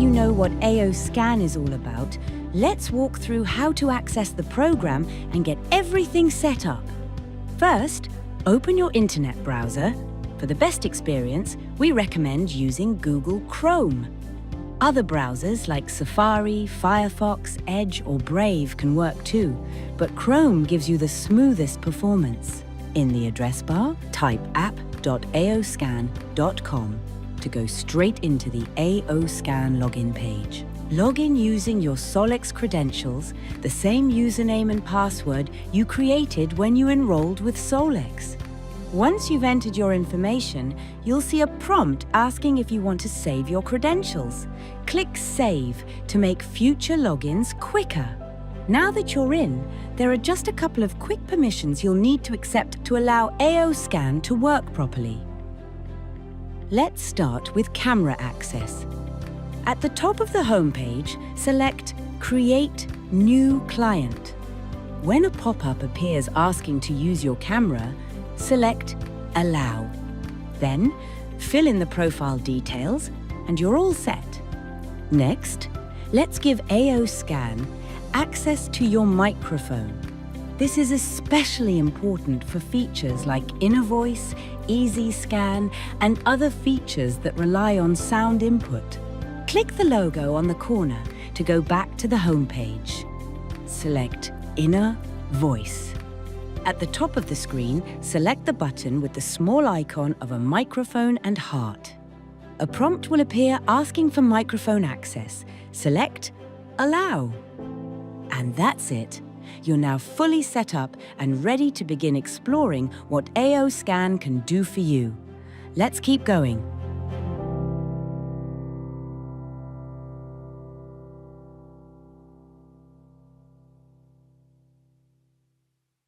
you know what AO Scan is all about, let's walk through how to access the program and get everything set up. First, open your internet browser. For the best experience, we recommend using Google Chrome. Other browsers like Safari, Firefox, Edge, or Brave can work too, but Chrome gives you the smoothest performance. In the address bar, type app.aoscan.com to go straight into the AO Scan login page. Log in using your Solex credentials, the same username and password you created when you enrolled with Solex. Once you've entered your information, you'll see a prompt asking if you want to save your credentials. Click Save to make future logins quicker. Now that you're in, there are just a couple of quick permissions you'll need to accept to allow AO Scan to work properly. Let's start with camera access. At the top of the homepage, select Create New Client. When a pop-up appears asking to use your camera, select Allow. Then, fill in the profile details and you're all set. Next, let's give AO Scan access to your microphone. This is especially important for features like Inner Voice, Easy Scan, and other features that rely on sound input. Click the logo on the corner to go back to the homepage. Select Inner Voice. At the top of the screen, select the button with the small icon of a microphone and heart. A prompt will appear asking for microphone access. Select Allow. And that's it. You're now fully set up and ready to begin exploring what AO Scan can do for you. Let's keep going.